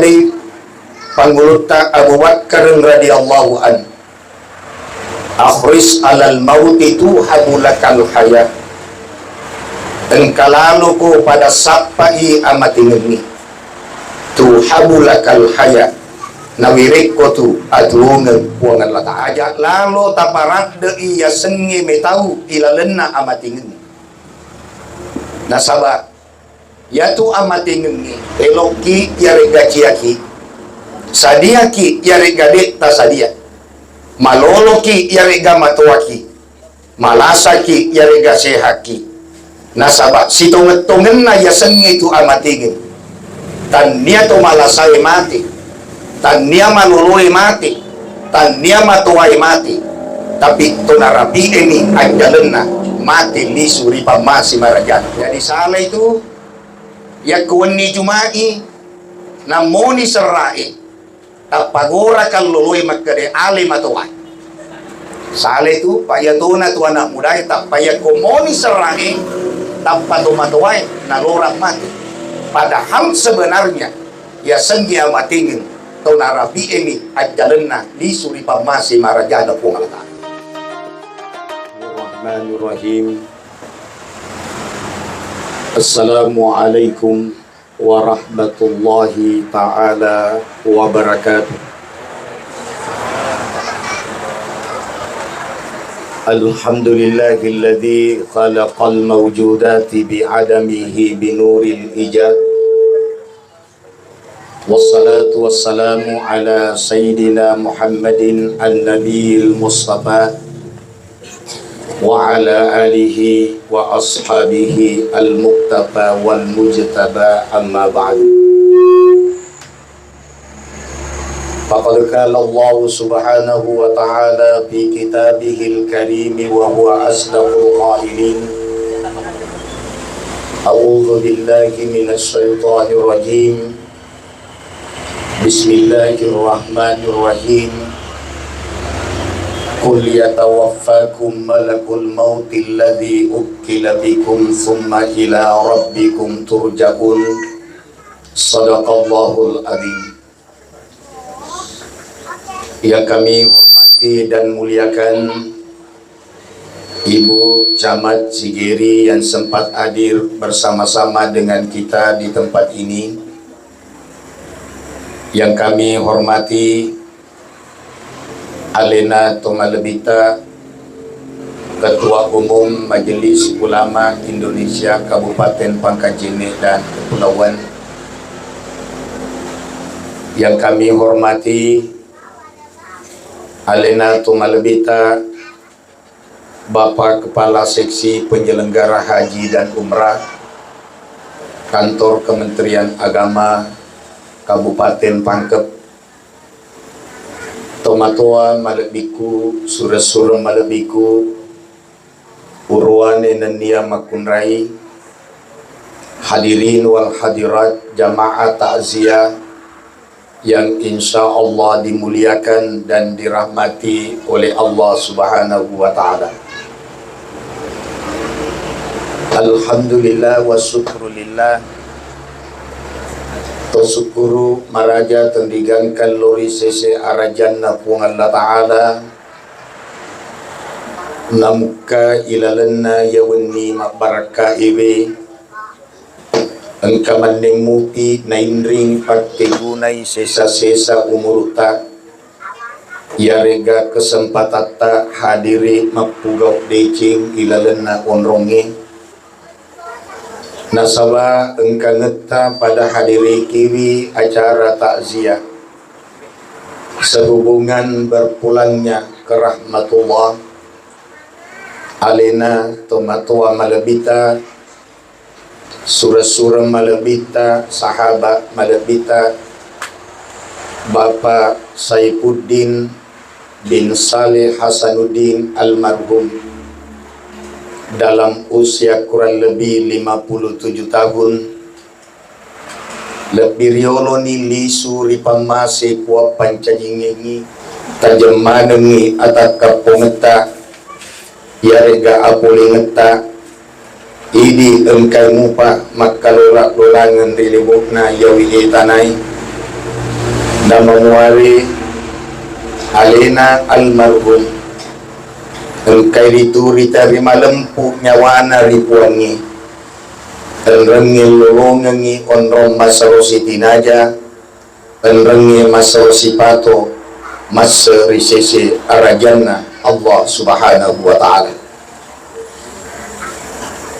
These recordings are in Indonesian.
dari pangguluta Abu Bakar radhiyallahu an, akhris alal mauti tuhabulakal hayat, engkalalu ko pada sapai amatingni tuhabulakal hayat, nawirik ko tu adungan puangan lata aja lalu taparat de iya sengi metau ilalena amatingni nasaba yatu amatingni eloki yarega ciaki sadiaki yarega ta sadia maloloki yarega matuaki malasaki yarega sehaki nasaba sitongetongen na yasengi tu amatingin tan niya to malasay mati tan niya maluluy mati tan niya matuway mati tapi tunarapi ini andalan na mati lisuri pamasi marajan. Jadi salah itu ya kuwani jumai namoni serai tapagora kaluluy magkade ali matuway. Salah itu payatuna tu anak muda tapaya kumoni serai tapatumatuway nalurang mati. Padahal sebenarnya ya sengia matingin tunarapi ini ajalenna lisuri pamasi marajana pungalata. Bismillahirrahmanirrahim. Assalamualaikum warahmatullahi ta'ala wabarakatuh. Alhamdulillahilladzi khalaqal mawjudati bi'adamihi binuril ijad. Wassalatu wassalamu ala sayyidina Muhammadin an-nabiyil mustafa wa ala alihi wa ashabihi al-muqtafa wal mujtaba amma ba'du. Faqad qala Allah subhanahu wa ta'ala fi kitabihil karim wa huwa asdaqul qailin. A'udzu billahi minasy syaithanir rajim. Bismillahirrahmanirrahim. Qul yatawaffakum malakul mauti alladhi ukkila bikum thumma ila rabbikum turja'un. Shadaqallahul adzim. Yang kami hormati dan muliakan Ibu Camat Sigiri yang sempat hadir bersama-sama dengan kita di tempat ini. Yang kami hormati Alena Tomalebita, Ketua Umum Majelis Ulama Indonesia Kabupaten Pangkajene dan Kepulauan. Yang kami hormati Alena Tomalebita, Bapak Kepala Seksi Penyelenggara Haji dan Umrah Kantor Kementerian Agama Kabupaten Pangkep, Tomatua Malebiku, Surasura Malebiku, Urwane Nenia Makunrai, hadirin wal hadirat jamaah takziah yang insya Allah dimuliakan dan dirahmati oleh Allah Subhanahu wa ta'ala. Alhamdulillah wa syukrulillah. Syukuru maraja tendigankan lori sese arajanna pung Allah ta'ala namuka ilalanna yawenni mabaraka iwe engka mandeng muti nainring pagtegunay sesa-sesa umuruta yarega kesempatata hadiri mapugaw decing ilalanna onronge nasaba engka ngeta pada hadiri kiri acara takziah sehubungan berpulangnya ke rahmatullah Alena Tomatua Malebita, Surasura Malebita, sahabat Malebita, Bapak Saifuddin bin Saleh Hasanuddin almarhum dalam usia kurang lebih 57 tahun. Lebih riolo ni lisu ripamase kuwa pancajingi tajamanengi ataka pongeta yarega apulingeta idi engkai mupa makalora lolangan rilibukna yawi tanai nama muari alena almarhum engkai dituri tari malempu nyawana ripuangi enrengi lolongengi onrom masarosi tinaja enrengi masarosi pato masarisese arajanna Allah subhanahu wa ta'ala.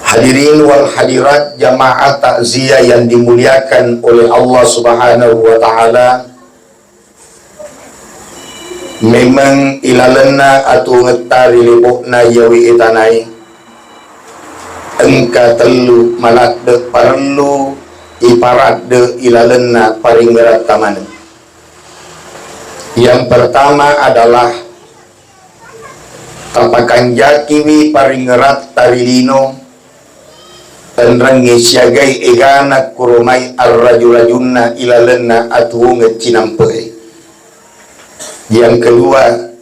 Hadirin wal hadirat jamaah takziah yang dimuliakan oleh Allah subhanahu wa ta'ala, memang ilalena atau ngetari libukna yawi itanai engka telu malak de perlu iparat de ilalena paling berat taman. Yang pertama adalah tapakan jakiwi paling erat tarilino enrangi siagai egana kurumai arrajulajunna ilalena atu ngecinampai. Yang kedua,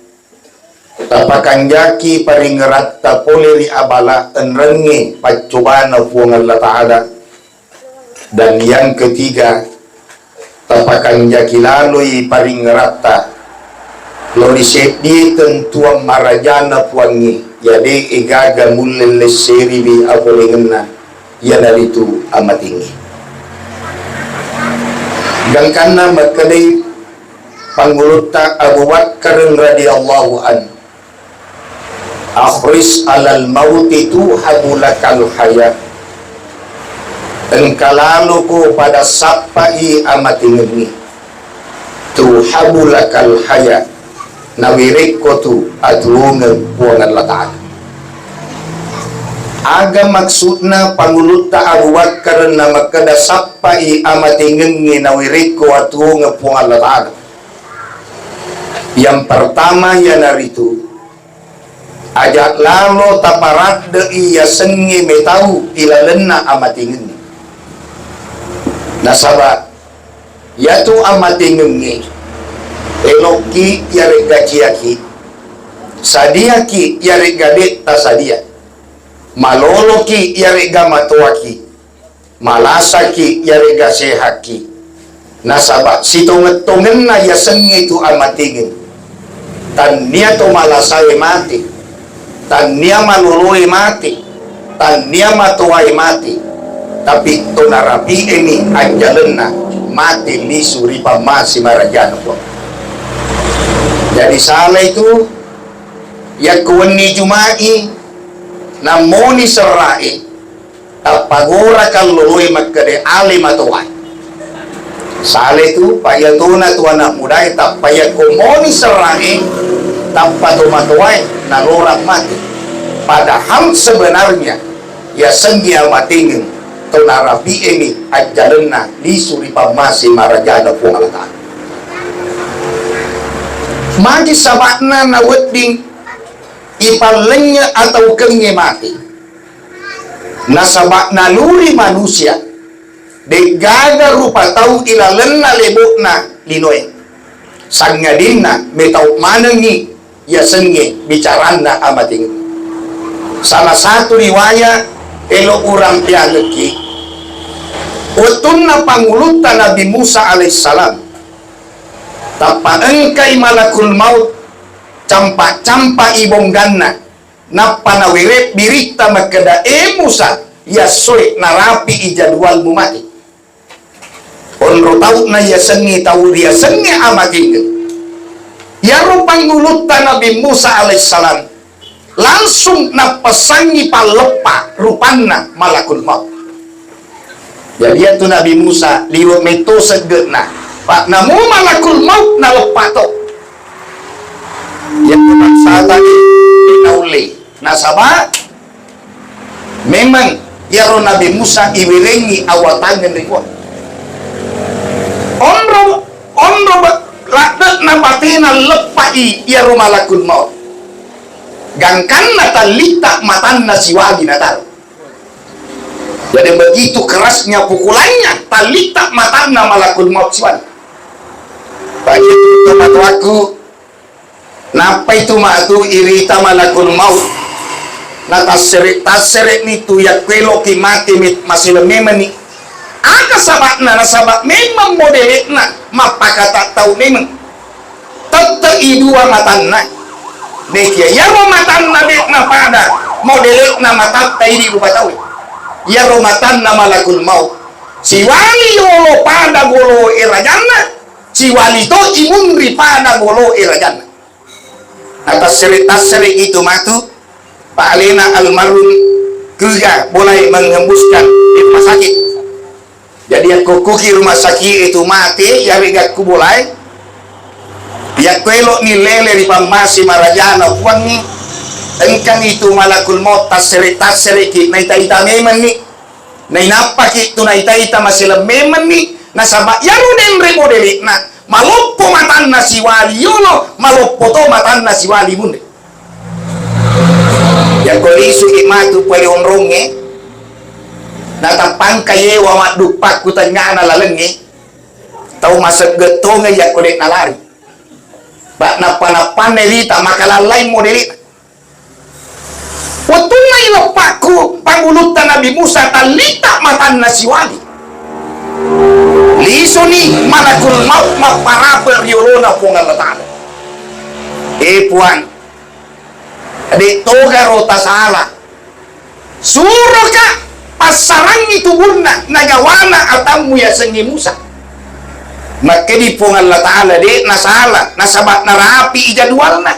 tapakan jaki paling erat tapole li abala enrangi pacubana puang Allah Ta'ala. Dan yang ketiga, tapakan jaki lalui paling erat ta lori sedi tentuang marajana puangi jadi igaga mulil leseri bi apolengenna ya dari itu amat tinggi dan karena makadai panguluta Abu Bakar radhiyallahu an akhris alal mauti tuhabulakal hayat engkalalu ko pada sapai amat tinggi tuhabulakal hayat nawirik ko tu atulungan puangan lataan. Aga maksudna panguluta Abu Bakar na makada sapai amatingengi nawirik ko atulungan puangan lataan. Yang pertama ya naritu ajak lalo taparat de iya sengi metau ilalena amatingengi. Nasaba yatu amatingengi eloki yare gajiaki sadiaki yare gadet tasadia maloloki yare gamatuaki malasaki yare gasehaki nasaba sitongetongen na yasengi tu amatingin tan niya to malasay mati tan niya maluluy mati tan niya matuway mati tapi to narapi ini anjalen na mati ni suri pamasi marajano po. Jadi salah itu ya kuwani jumai namoni serai tapagora kalului magkade ali matuway salah itu payatuna tu anak muda tapaya kumoni serai tapatu matuway nalurak mati padahal sebenarnya ya sengia matingin tunarapi ini ajalena di suri pamasi marajana pungalatan magi sabakna na wedding ipalenya atau kengi mati na sabakna luri manusia de gaga rupa tau ilalena lebukna linoy sangadina metau manengi ya sengi bicarana amating salah satu riwayat elo urang pialeki utunna pangulutan Nabi Musa alaihissalam tapa engkai malakul maut campak-campak ibong ganna napa nawirep birita makada Musa ya soy narapi ijadwal mu mati onro tau na ya sengi tau dia sengi amating ya rupang ngulutan Nabi Musa alaihissalam langsung napasangi palepa rupanna malakul maut jadi itu Nabi Musa liwat meto segena Pak namu malakul maut na lepato yang saat tadi inauli nasabah memang ya Nabi Musa iwirengi awatangan rikuan onro lakdek napatina lepai ya malakul maut gangkan natalita matan nasiwagi natal jadi begitu kerasnya pukulannya talita matan malakul maut siwan bagi teman aku napa itu matu irita malakul maut na taseret nitu ya kwelo ki mati mit masih lememeni Aka sabakna na sabak memang modelikna mapakata tahu memang tetap idua matanna dekia ya matanna dekna pada modelikna matan taidi rupa tahu ya matanna malakul maut si wali yolo pada golo irajanna si wali to imungri pada golo irajanna atas cerita seri itu matu Pak Alena almarhum juga mulai mengembuskan di rumah sakit. Jadi aku kuki rumah sakit itu mati, ya aku mulai. Ya kelok ni lele di pamasi marajana wangi. Engkang itu malakul maut taseri ki naita memang ni. Nainapa ki tu naita masih lememan ni. Nasaba ya ruden remodeli na maloppo matan nasi wali yono maloppo to matan nasi wali bunde. Ya kolisu imatu pwede onronge natapang kaye wa madupak kutanya na lalengi tau masak getonge ya kolek nalari bak napa nerita makalalay modelita waktu na ilopakku pangulutan Nabi Musa talita matan nasiwali liso ni malakul maut maparapel riolona pungalatan puan adik toga rota salah suruh ka pasarang itu bunna nagawana atamu ya sengi Musa maka di pung Allah Ta'ala dek nasalah nasabat narapi jadwalna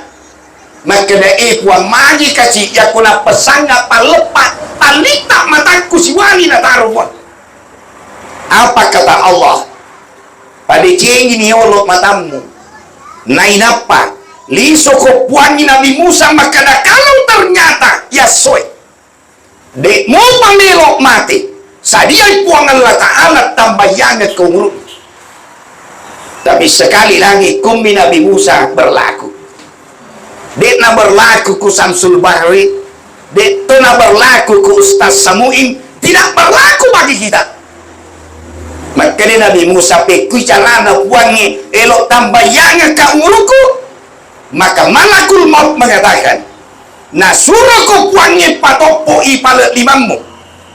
maka dek puan magi kasih ya kuna pesanga palepat talita mataku si wali na taruh apa kata Allah pada cengi ni olok matamu nainapa liso ko puangi Nabi Musa maka kalau ternyata ya soy dek mau pamelok mati sadia puang Allah Ta'ala tambah yangat kau tapi sekali lagi kumi Nabi Musa berlaku dek na berlaku ku Samsul Bahri dek na berlaku ku Ustaz Samuin tidak berlaku bagi kita maka Nabi Musa pekui carana puangi elok tambah yangat kau nguruku maka malakul maut mengatakan na suruh ko puangi patopo ipalet limamu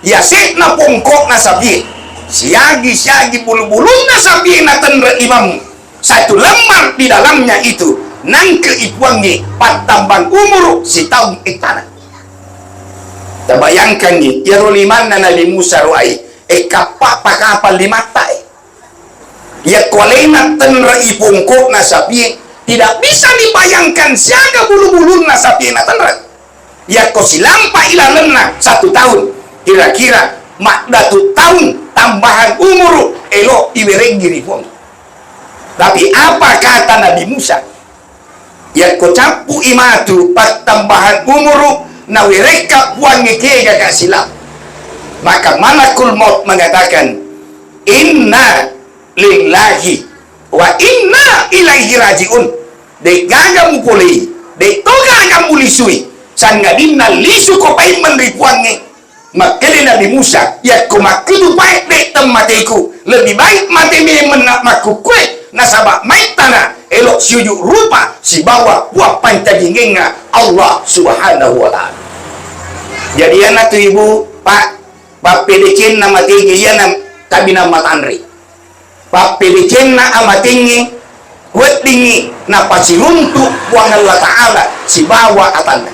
ya na pongkok na sabi siagi bulu-bulun na sabi na tenre limamu satu lembar di dalamnya itu nang ke ipuangi patambang umur si tahun iktana tabayangkan ni ya roliman na Nabi Musa ruai kapal limatai ya kolena tenre ipongkok na sabi tidak bisa dibayangkan siaga bulu-bulu nasapi natanrat ya kau silampa ilalena 1 tahun kira-kira makdatu tahun tambahan umur elok ibereng giri pun tapi apa kata Nabi Musa ya kau capu imatu pat tambahan umur na wireka puan ngekega gak silam maka malakul maut mengatakan inna lillahi wa inna ilaihi rajiun de gaga mupulei de toga kamu lisui sangadina lisu ko pai menripuange makele Nabi Musa ya ko makudu baik de temateku lebih baik mati me menak makukue nasaba maitana elok sujud rupa si bawa buah pancagingenga Allah Subhanahu wa ta'ala jadi anak tu ibu pak pedicin nama tinggi ya nam kabina matanri pak pedicin na amatingi kuat tinggi napasi untuk puang Allah Ta'ala si bawa atanda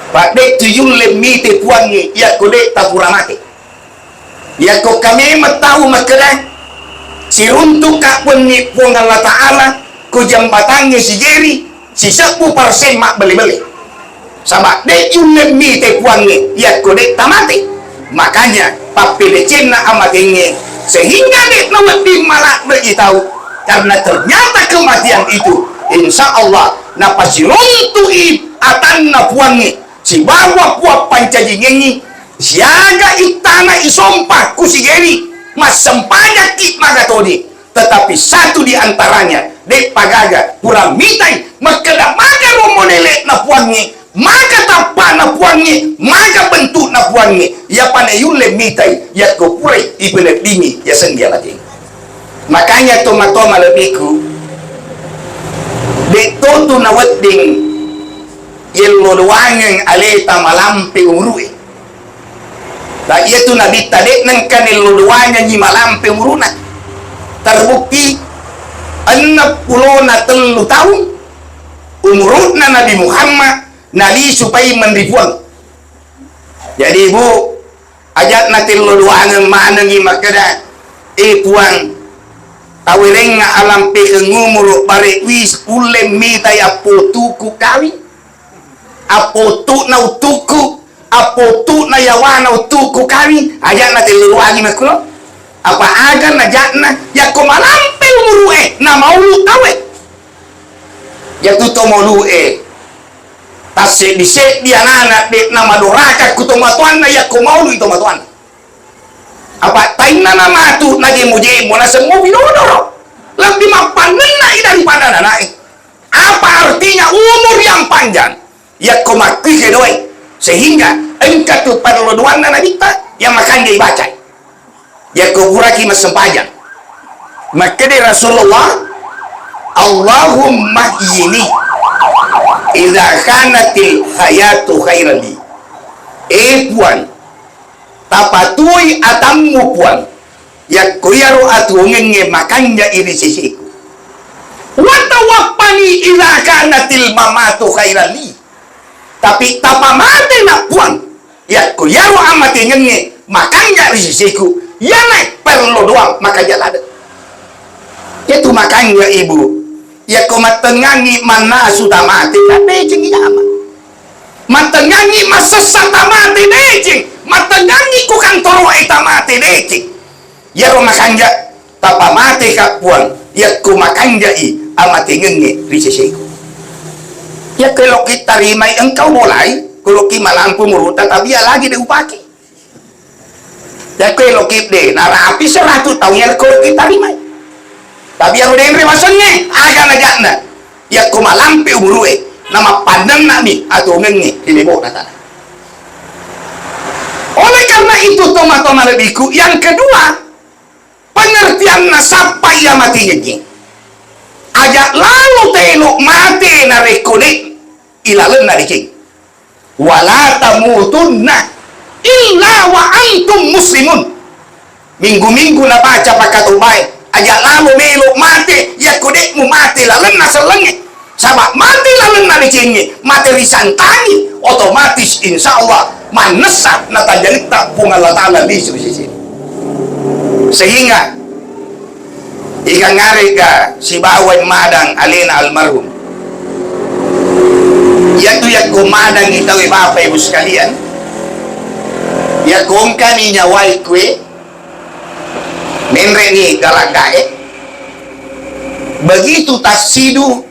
pak dek tuyul lemite puangi ya ko dek tapuramate ya ko kami matahu makelang si untuk kak puangi puang Allah Ta'ala ko jambatannya si jeri si 10% mak beli-beli sama dek yul lemite puangi ya ko dek tamate makanya papi decena amatingi sehingga dek nawat di malak bagi tahu karena ternyata kematian itu insya Allah napasi runtui atanna puangi si bawa puak pancajingengi siaga itana isompah kusigeri mas sempanya kit magatodi tetapi satu diantaranya dek pagaga kurang mitai makeda maga romonele na puangi maka tapana puangi maka bentuk na puangi ya pane yule mitai ya kopure ibelet dini ya sendia lagi makanya toma-toma lebihku dek totu na wedding yelo doangeng aleta malampi umrui Nah itu Nabi tadi nengkanil luduanya nyi malampe umuruna terbukti 63 tahun umurna Nabi Muhammad Nabi supaya mendribuang. Jadi ibu ajat natil luduanya mana ngi makada puang tawireng nga alam pe ngumuro bare wis ule mita ya potuku kawi apotu na utuku apotu na yawana utuku kawi ajat natil luduanya makulo apa agan najat na ya komalampe umurue na maulu kawe ya tuto maulu tasik disek dia anak dek nama doraka kutomatuan na ya komaulu itu matuan apa taina nama tu nagi muji mona semua binodoro lebih mapanen naik daripada naik. Apa artinya umur yang panjang ya komakui kedoi sehingga engkau tu pada loduan na kita yang makan dia baca ya kuburaki masempajang maka di Rasulullah Allahumma ini idza kanatil hayatu khairan li puan tapatui atammu puan ya kuyaru atu ngenge makanya iri sisiku wa tawaffani idza kanatil mamatu khairan li tapi tapamate na puan ya kuyaru amati ngenge makanya iri sisiku ya naik perlu doang maka jalan itu makanya ibu ya ko matengangi mana sudah mati kan becing ama matengangi masesat mati becing matengangi ku kantoro eta mati becing ya ro makanja tapa mati kapuan ya ku makanja i amati ngenge risesiku ya kalau kita rimai engkau mulai kalau kita lampu muruta tapi ya lagi diupaki ya kalau kita narapi 100 tahun ya kalau kita rimai tapi yang udah yang maksudnya agak najakna ya kumalampi umurue nama pandang nami atau ngenge dilebok na tanah. Oleh karena itu toma-toma lebihku yang kedua pengertian nasapa ia mati ngenge ajak lalu teluk mati narekone ilalen nariking wala tamutunna illa wa antum muslimun minggu-minggu na baca pakai umai ajak lalu meluk mati ya kodekmu mati lalu naselenge sama mati lalu naricingi mati risantangi otomatis insya Allah manesat natajalita pungal ta'ala di sisi sehingga ikan ngarega si bawan madang alena almarhum yaitu ya kumadang itawi bapak ibu sekalian ya kongkani nyawai kue menre ni galak gae begitu tasidu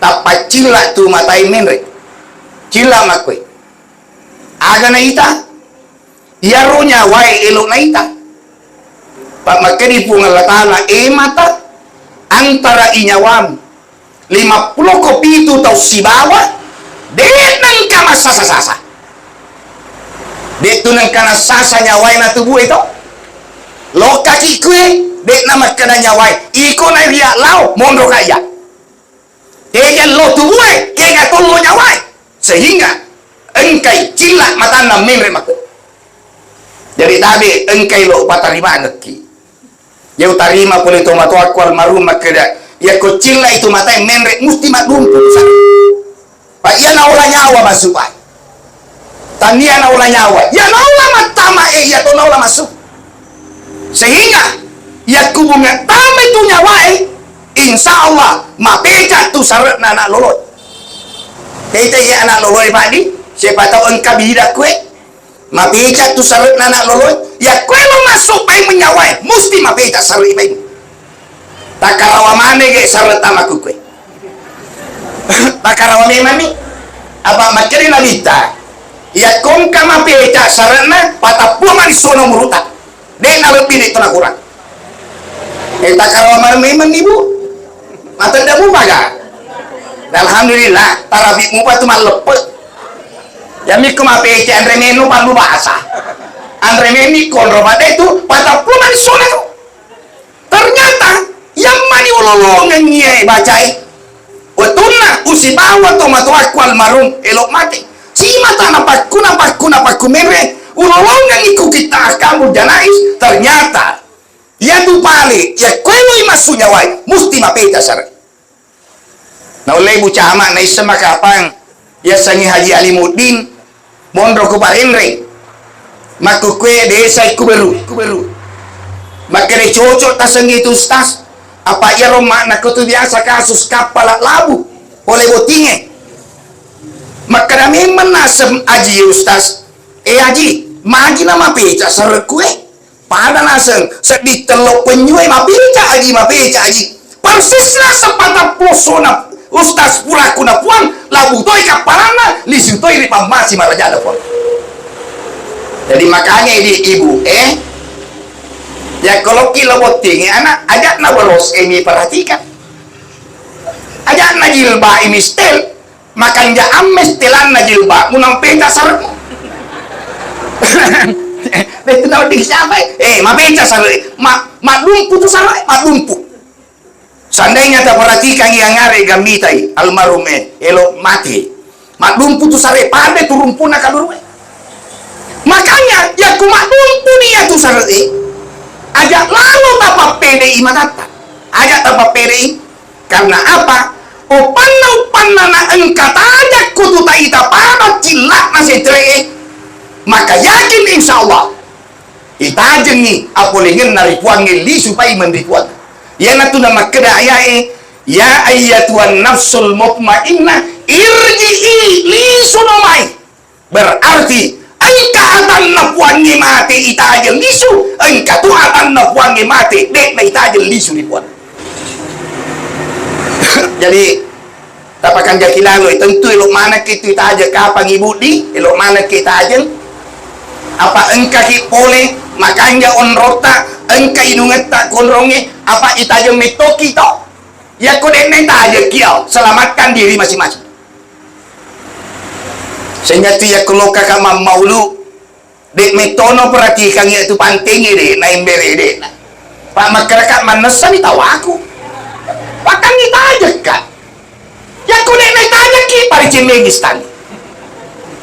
tapat cila tu matai menre cila makwe aga na ita yarunya wae elok na ita pak makeni pungalatana mata antara inyawam 50 kopi itu tau si bawa denang kama sasa-sasa detunang kana sasa nyawai na tubuh itu lo kaki kue dek nama kena nyawai iko na ria lau mondo kaya kaya lo tuwe kaya tolo nyawai sehingga engkai cila matana menre makut jadi tadi engkai lo patarima ngeki ya utarima pulih tomato akwal marum makeda ya ko cila itu matai menre musti madumpu pak ya naula nyawa masuk pak tania naula nyawa ya naula matama ya to naula masuk sehingga ya kubunga tama itu nyawai insya Allah mapeca tu syarat anak lolot kita ya anak lolot padi siapa tahu engkau bidak kue mapeca tu syarat anak lolot ya kue lo masuk baik menyawai mesti mapeca syarat baik tak karawa mana ke syarat tamaku kue tak karawa memang apa makanya nabita ya kongka mapeca syaratna patapua manis sono muruta dek na lebih dek tuna kurang tak karawa memang ibu mata damu baga alhamdulillah tarabik mupa tu malepet ya miku mape andre menu palu bahasa andre meni konro pada itu pada puluhan sore tu ternyata yang mani ulolongan nyai bacai wetuna usibawa tomato akwal marung elok mati si mata napakku mere ulolong yang ikut kita kamu janais ternyata ya tu pale ya kwelo masunya wai musti mapeta sar na oleh bucama na isa makapang ya sangi Haji Alimuddin mondro ko parenre makukwe desa kuberu makere cocok tasangi itu stas apa ya Roma na kutu biasa kasus kapal labu oleh botinge maka memang nasem aji ustaz aji magi nama peca serekue pada nasem sedih telok penyuai mapeca aji persislah sepatah posona ustaz puraku na puan labu toi kapalana lisu toi ripam masih marajada pun. Jadi makanya ini ibu ya kalau kilo botinge anak ajak na boros ini perhatikan ajak na jilba ini stel makan ja ames telan na jilba munang peta sarap betul na di siapa mapeta sarap madumpu tu sarap madumpu seandainya tak perhatikan yang ngare gamitai almarhum elo mati madumpu tu sarap pada turumpu na kadurwe makanya ya ku madumpu ni ya tu sarap ajak lalu tapa PDI matata ajak tapa PDI karena apa upanna na engkata ajak kutu ta ita pada cilak na setre maka yakin insyaallah ita jengi apolingen na ripuan ngeli supaya mendripuan ya natu nama kedaya ya ayyatuhan nafsul mutmainnah irji'i li sunomai berarti engka atan napuan ngi mati ita aja lisu engka tu atan napuan ngi mati dek na ita aja lisu dipuan jadi tapakan jakilalo tentu elok mana kita aja kapang ibu di elok mana kita aja apa engka ki pole makanya on rota engka inunget tak konronge apa ita aja metoki to ya kode neta aja kiau selamatkan diri masing-masing sehingga tu ya kalau kakak maulu dek metono perhatikan ya itu pantingi deh na embere deh pak masyarakat manesa ni tahu aku bahkan kita aja kak ya kode neta aja ki pari cemegis tani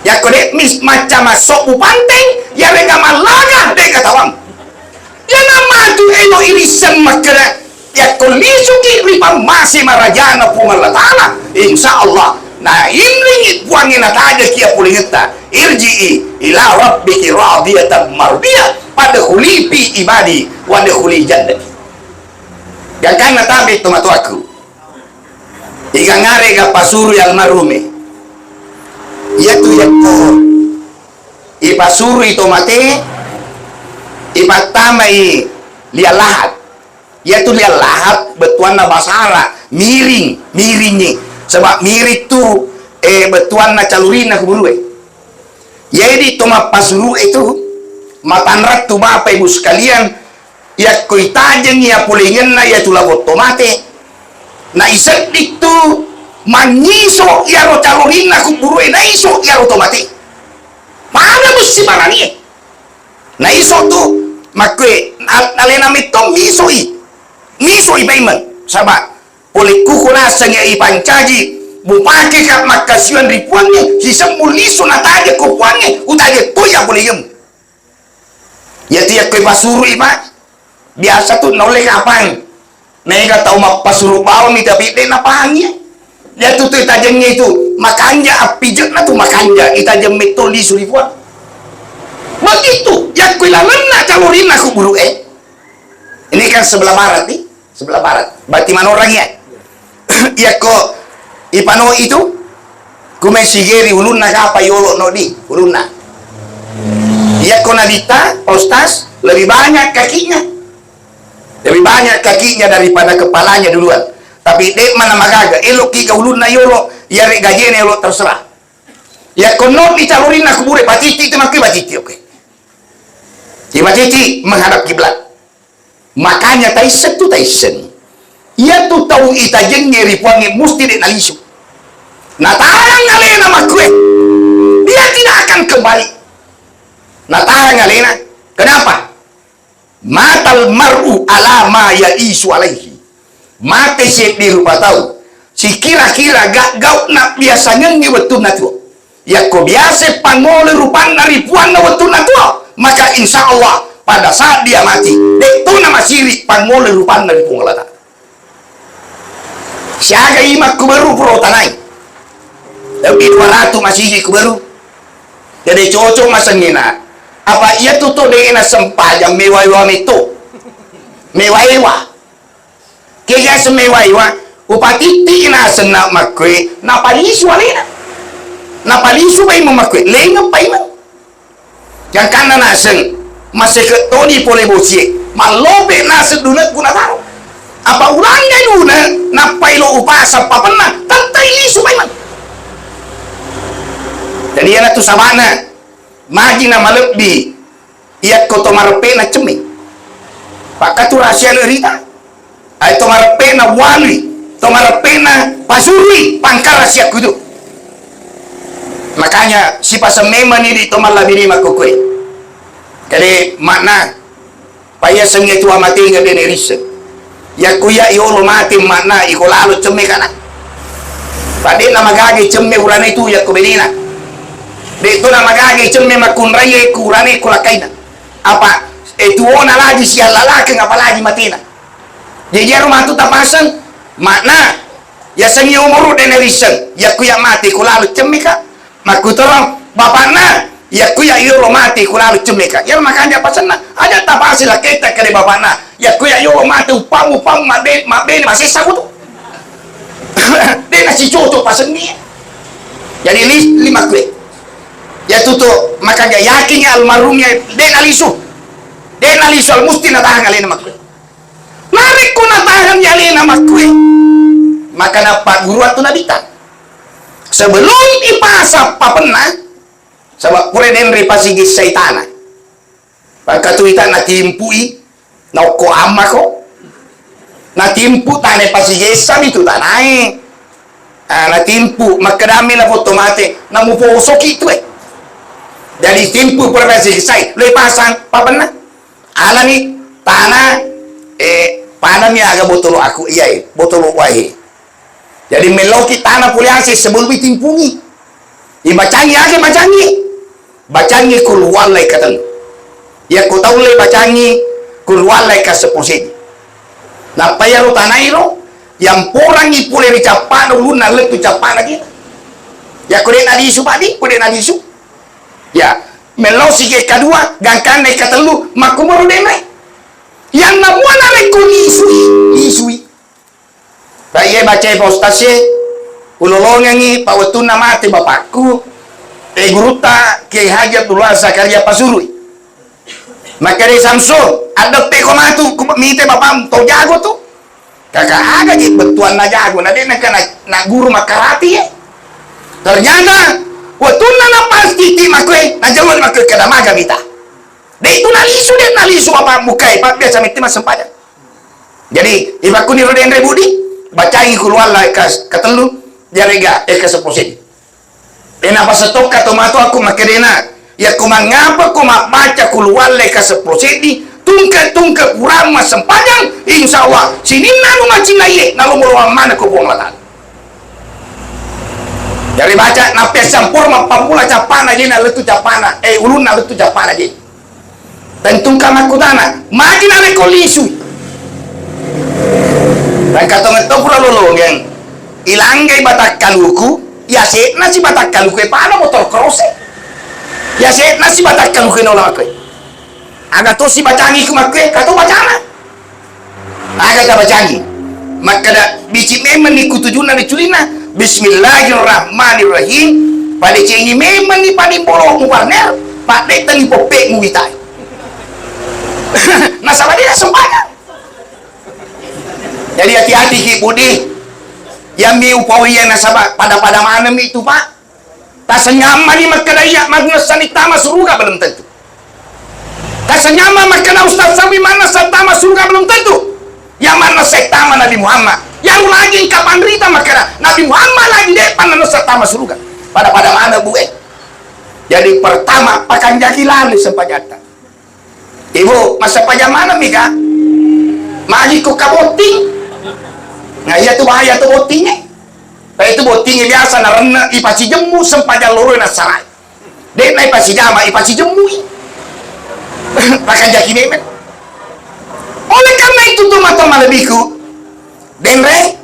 ya kode mis macam masuk upanteng ya rega malaga dek katawang ya nama tu elo irisan makara ya kolisuki ripa masih marajana pungal ta'ala insyaallah nah ini puangin aja kia pulingeta irji'i ila rabbiki radiyatan mardiyah pada khulipi ibadi wa khuli jannati gakan natabe tomato aku iga ngare ga pasuru yang marume yatu yakko ipasuru itomate ipatamai lia lahat yaitu lia lahat betuan na basara miringnya sebab mirik tu betuan na calurina kuburu jadi toma pasuru itu matanrat tu bapak ibu sekalian ya kuitajeng ya pulingen na ya tulabot tomate na isedik tu manyiso ya ro calurina kuburu na iso ya ro tomate mana mesti barani na iso tu makwe alena mitom misoi payment sabak oleh kukurasa nga ipancaji bupake kat makasyon ripuannya sisang muliso na taja kupuannya utaja tuya boleh yem ya tiyak kay pasuru iba biasa tu noleh kapang nega tau mapasuru bawang ni tapi de napangnya ya tu itajengnya itu makanja apijak na tu makanja itajeng metol di suripuan begitu ya kay lalan na calurin aku buru ini kan sebelah barat nih sebelah barat berarti mana orangnya ya kok ipano itu kumesigeri ulunna kapa yolo no di ulunna ya kok nadita postas lebih banyak kakinya daripada kepalanya duluan tapi dek mana magaga elok ki ulunna yolo ya rek gajene yolo terserah ya kono dicalurin aku bure patiti itu makai patiti oke patiti menghadap kiblat makanya taisen tu taisen ia tu tahu itajeng ngeri puangi musti dek nalisu natarang alena makwe dia tidak akan kembali natarang alena kenapa matal mar'u ala ma ya'isu alaihi mate sik di rupa tahu si kira-kira gak gauk nak biasanya ngi betul na tu ya ko biasa pangole rupan dari puan na waktu na tua, maka insya Allah pada saat dia mati itu nama siri pangole rupan dari pungalata siaga imak kubaru pro tanai tapi 200 masih kubaru jadi cocok masangina apa ia tutup dengan sempajang mewah itu mewah kaya semewah upati tina senak makwe napalisu alina napalisu bay mamakwe lenga pay man yang kana nasen masih ketoni pole bosie malobe nasen dunat guna taro apa ulangnya duna napay lo upasa papana tantay lisu bay man jadi yana tu sabana magi na malebbi iat ko tomarpe na cemi pakatu rahasia lerita ay tomarpe na wali tomarpe na pasuri pangkara siya kudu makanya si pasameman ini tomar labini makukui jadi makna paya sengi tua mati nga benerisa ya kuya iolo mati makna ikolalo cemi kana pade na magagi cemi urana itu ya kubenina dito na magagi cemi makunraye kurane kulakaina apa itu ona lagi siya lalaki apalagi matina jadi rumah tu tapasan makna ya sengi umuru denerisan ya kuya mati kulalo cemi ka makutorong bapakna ya kuya iro mati kulalo cemeka ya makanya pasana ada tapasi la kita kali bapakna ya kuya iro mati upang mabe masih sabutu dia nasi cocok pasan ni jadi lima kue ya tutup makanya yakinnya almarhumnya dia nalisu al musti natahan alina makwe narik ko natahan alina makwe maka napa guru atau nabita sebelum ipasa papena sabab pure denri pasigi saitana pagkatuita natimpui nauko amako natimpu tane pasigi sabi tu tanai natimpu makadami na fotomate namuposok itu jadi timpu pure pasigi sai lo ipasang papena ala ni tanah panami aga botolo aku iya botolo wahi jadi meloki tanah puliasi sebelum ditimpungi dibacangi aja bacangi kulwalai katan ya ku tahu le bacangi kulwalai ka sepusin na payaro tanah iro yang porangi pule dicapana luna letu capana kita ya kude nadisu padi kude nadisu ya melosi ke kedua gangkan naik ketelu makumuru denai yang namuana leku isui Baye baca postase ulolongangi pawetuna mati bapakku guruta Kiai Haji Abdullah Zakaria Pasurui makanya Samsul ada pekomatu mite bapak tau jago tuh kakak aga gitu betuan na jago na dia na guru makarati ya ternyata wetuna na pasti ti makwe na jago makwe kada maga mita deh itu nalisu apa mukai pak biasa miti mas sempadan jadi ibaku ni roden rebudi bacangi keluar lah ketelu jarega ke seposin dan apa setok atau mato aku makedena ya ku mangapa ku baca keluar lah ke seposin tungke kurang mas sempadan insyaallah sini nalu macinaye nalu meluang mana ku buang latan dari baca napes campur mapampula capana jina letu capana uluna letu capana jina tentu kamaku tanah makin ane kolisu dan kata ngetok pula lolong ilanggai batak kaluku ya se nasi batak kaluku pada motor cross ya se nasi batak kaluku nolak aku agak to si bacangi ku makwe kata bacana agak ta bacangi maka da biji memang ni kutujuna di culina bismillahirrahmanirrahim pada cengi memang ni padi bolong warner pak de tangi popek muitai nasabah dia sempanya jadi hati-hati Ki Budi yang miupawiyan nasabah pada mana itu pak tak senyaman ni makadaya magnasan itama suruga belum tentu tak senyaman makana Ustaz Sabi mana satama surga belum tentu yang mana sektama Nabi Muhammad yang lagi kapan rita makana Nabi Muhammad lagi depan mana satama surga pada mana buwe jadi pertama pakan jakilan sempajata ibu masa pajamana mika magi ko kaboting nah iya tuh bahaya tuh botingnya itu botingnya biasa narana ipasi jemu sempaja loro na sarai. Dek na ipasi jama ipasi jemu. Pakai jaki nemen. Oleh karena itu teman-teman lebihku, denre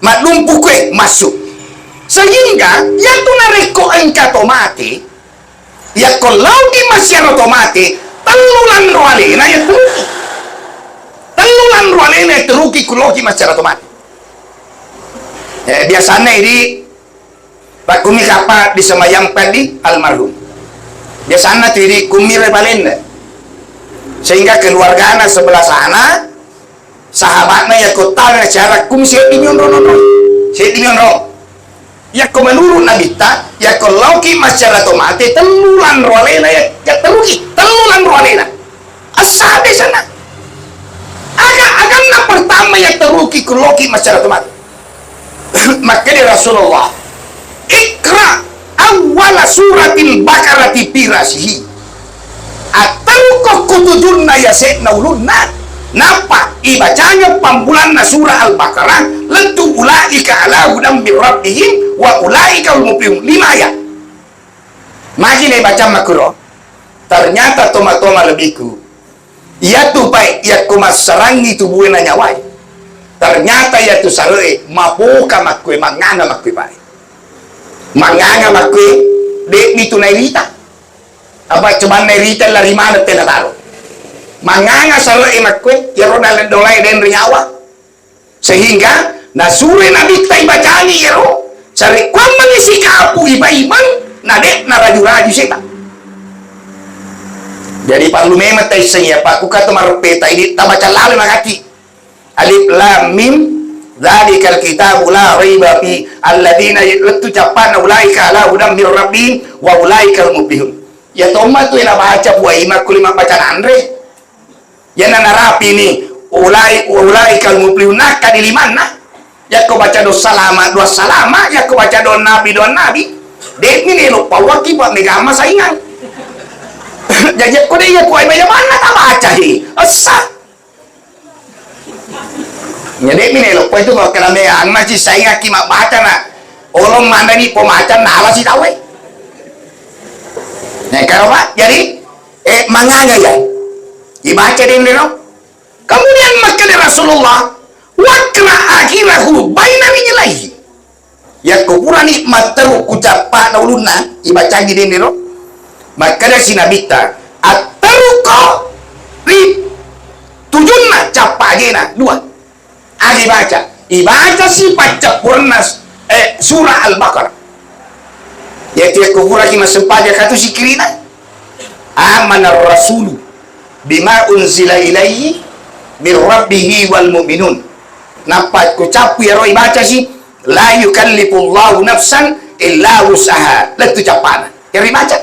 matlumpu kue masuk. Sehingga yang tu nareko engka tomate, ya kalau di masyarakat tomate, telulan rualena ya teruki. Telulan rualena ya teruki kulogi masyarakat tomate. Biasanya ini Pak Kumi kapa di semayang di almarhum. Biasanya tu di Kumi rebalenda. Sehingga keluarganya sebelah sana, sahabatnya ya kota cara Kumi saya dimionro. Ya ko menurut nabita, ya ko lauki masyarakat tomate telulan rualena ya teruki telulan rualena. Asabe sana. Agak na pertama ya teruki kuloki masyarakat tomate. Makanya Rasulullah ikra awala suratil bakarati pirasihi atau kukutujunna yasekna ulunna napa ibacanya pambulan na surah al-Baqarah lentu ulaika ala hudam min rabbihim wa ulaika al-muflihun 5 ayat. Magi baca makro ternyata toma-toma lebihku ia tu baik ia kumas serangi tubuhnya nyawai. Ternyata ya tu saleh mabuka makui manganga makui pai. Manganga makui dek ni tunai rita. Apa cuman nerita lari mana tena taro. Manganga saleh makui ya ronal dolai den riawa. Sehingga nasure nabi tai bacani yero. Sari kwa mangisi kapu iba-iban na dek na raju-raju seta. Jadi perlu memang tai saya pak ku kata marpeta ini tabaca lalu makati. Alif lam mim dzalikal kitabu la raiba fi alladziina yattaquna ulaika ala hudam mir rabbihim wa ulaikal muflihun. Ya toma tu ina baca buah ima kulima bacaan andre. Ya narapi ni ulaikal muflihun nak di limana. Ya ko baca do salama ya ko baca do nabi. Dek ni lupa waki buat megama saingan. Jadi ko dia ko ay mana ta baca hi. Asa jadi minelo po itu kalau kena masih saya ngaki mak baca na olong mana ni pemacan nala si tahu nah kalau pak jadi manganga ya dibaca di no kemudian maka Rasulullah wakna akhirahu baina rijlaihi ya kubura ni materu kucapa nauluna dibaca di no maka dari sinabita ataruko ri tujunna capa gena 2 ibaca si baca purnas surah al-Baqarah yaitu kubura kima sempaja katu si kirina amana rasulu bima unzila ilaihi min rabbihi wal mu'minun napat kucapu ya roh ibaca si la yukallifullahu nafsan illa usaha letu capana ya ibaca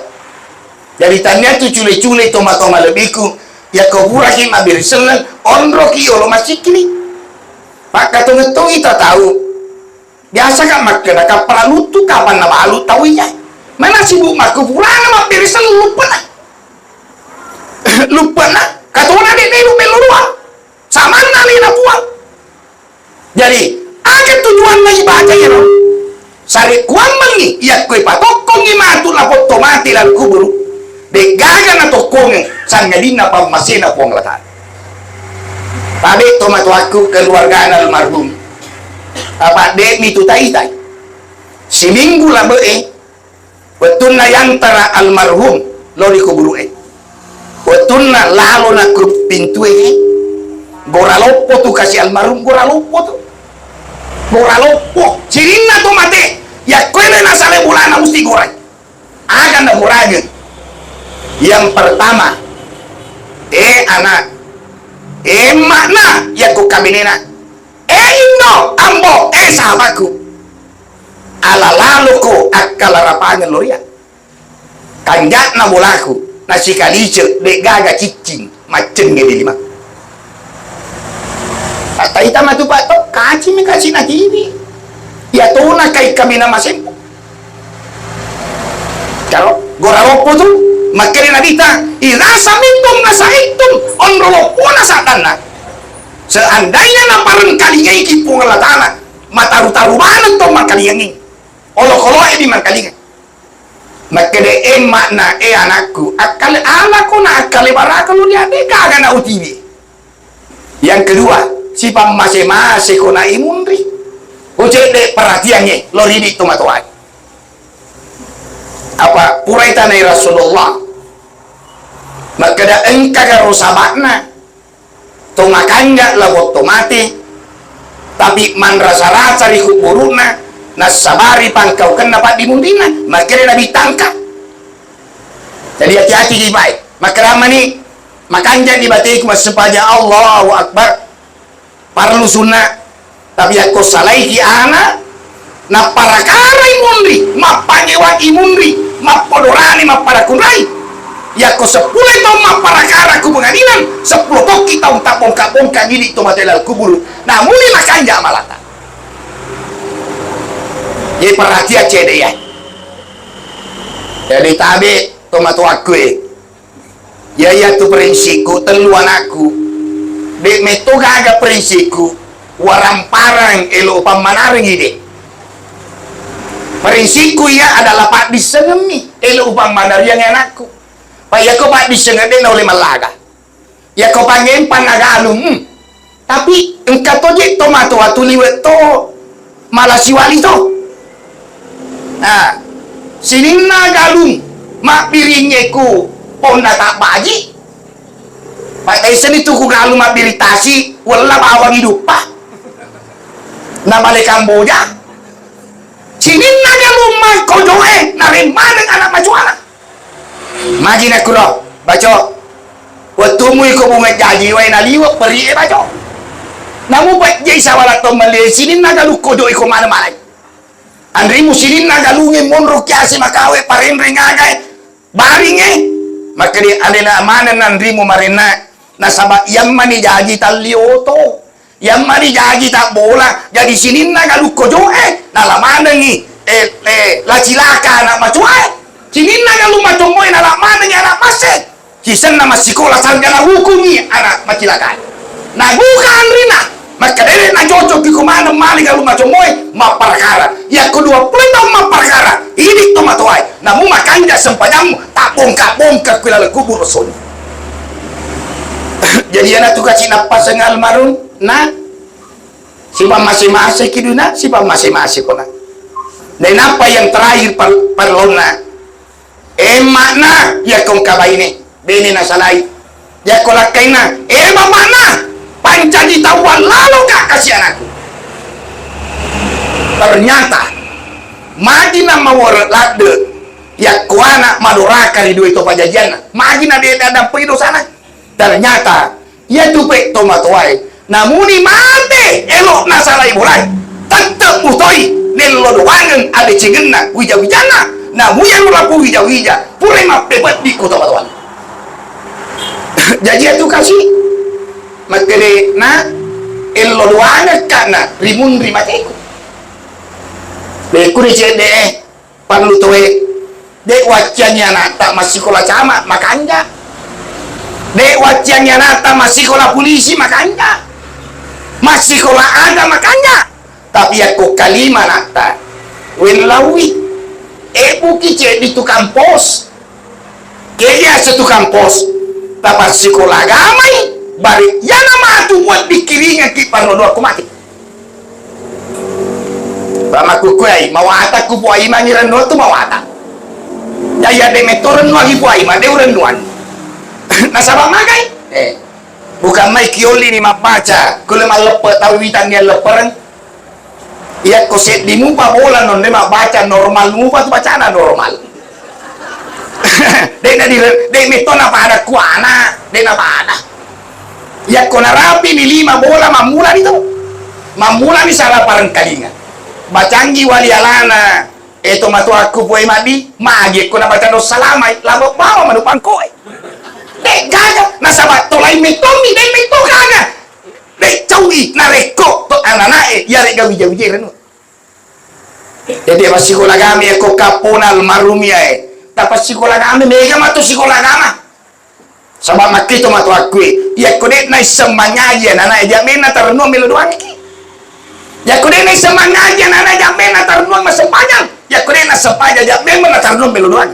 jadi tanya tu cule-cule toma-toma lebihku ya kubura kima birselan onro kiyo lo masih kini Pak katong kita tahu biasa kan makna kapal lutu kapan nama alut tahu ya mana sibuk maku pulang nama pirisan lupa na katong na di lupa sama nali na puang jadi ada tujuan na ibadah ya no sari kuang mangi iya koi patokong imatu na potomati lan kuburu de gaga na tokong sang ngadina pamasina puang latar. Tapi tomato aku keluarga almarhum apa dek mitu tai si minggu lah betul na yang tara almarhum lori kuburu betul na lalu na ke pintu goralopo tu kasih almarhum goralopo cirina tomate ya kene na sale bulana mesti goreng akan na goreng yang pertama anak makna ya ku kabinena no ambo sahabatku ala laluku akala rapangan loria kanjak na bolaku nasi kalice dek gaga cicing macem ngedi lima kata ita matu patok kaci mi kasih na TV ya tuna kai kabina masempo kalau goraropo tu makanya nabita irasa mintum nasaitum onrolo puna satana seandainya na barangkali ikipung latana mata taru-taru mana to makaliangin olo-olo di makalingan maka de makna anakku akal anakku na akal baraka lu dia de kagak na utibi. Yang kedua si pamase-mase ko na imundri uje de perhatiannya lo ridi to matuai apa purai tanai Rasulullah maka da engka garo sabakna to makanya lawot to mati tapi man rasa-rasa di kuburuna nasabari pangkau kena dapat dimundina makanya nabi tangkap jadi hati-hati di baik maka ramani makanya dibatik sepaja Allahu Akbar parlu sunnah tapi aku salaihi ana na parakara imundri mapangewa imundri mapodorani maparakunrai ya ko 10 tahun maparakara ku pengadilan 10 toki tahun tak bongkak-bongkak gini to material kubur namun ini makanya malata jadi perhatian cede ya jadi tabi tomato aku ya tu prinsipku telu anakku dek meto gaga prinsipku warang parang elo pamanaring ide prinsipku ya adalah pak disengemi elo upang manariang anakku pak ya ko pak disengede na oleh malaga ya ko pangen panagalum tapi engkau toje tomato atu liwet to malah siwali to nah sininna galung mak piringnya ponda tak baji pak Tyson itu ku galung mak biritasi wala bawang hidup pak na balik Kamboja sininna galung mak kodoe narin maneng anak macuana majin aku roh baco waktu mu iko bunga jaji wai naliwa peri baco namu baik jai sawala to male sininna galung kodoe ko mana-mana Andri musinin nagalungin monro kiasi makawe parendre ngagai baringe maka di alena mana nandri mu marina nasaba yang mani jaji talioto yang mani jaji tak bola jadi sinin nagalu kojoe nalamana ni la cilaka anak macuai sinin nagalu macomoy nalamana ni anak masek kisan nama sikola sarjana hukum ni anak macilaka nabuka andrina maka dari na cocok di kumana mali kalau macam moy maparkara ya kedua pelita maparkara ini tomatoai namun makanya sempajamu tak bongkak-bongkak kula kubur rasul jadi anak tugas napa sengal marun na si masing-masing kiduna si masing-masing kona dan apa yang terakhir perlona makna ya kong kabaine bene na salai ya kolakaina makna pancadi tawan lalu gak kasih anakku ternyata magina mawar lade ya kuana madoraka di duit topa jajan magina dia ada pido sana ternyata ya dupe tomatoai namuni mate elok nasalai mulai tetep utoi nelo doangan ada cingena wija-wijana namu yang melaku wija-wija pulai mapepet di kota batuan jadi itu kasih makere na elo doanga kana rimun rimateku beku de panlu towe de wacanya nata masih sekolah camat makanya de wacanya nata masih sekolah polisi makanya masih sekolah ada makanya tapi aku kalima nata wenlawi buki cek di tukang pos kaya setukang pos tapat sekolah gamai bari yang nama tu buat dikirinya kipar nodo aku mati bamaku kuai mawata ku puai mangiran no tu mawata ya de metoren lagi puai ma de urenduan nasaba magai bukan mai kioli ni mapaca kule malepe tahu witan dia leperen ya koset di mupa bola non de baca normal mupa tu bacana normal de metona pada kuana de na pada ya kona rapi ni 5 bola mamula itu mamula ni salah parang kalinga bacangi wali alana eto matu aku buai madi magi kona baca no salamai labo bawa manu pangkoe dek gaga nasabat tolai metomi dek meto gaga dek cawi nareko to ananae ya rek gawi jawi renu jadi apa sekolah kami aku kaponal marumia dapat sekolah kami mega matu sekolah kami sabab makito matu aku ya kudet na semuanya aja nana dia mena terno melo doang ki Ya kudin na semangat yan na jamin na tarunong masempanyang. Ya kudin na sempanya jamin na tarunong meluduan.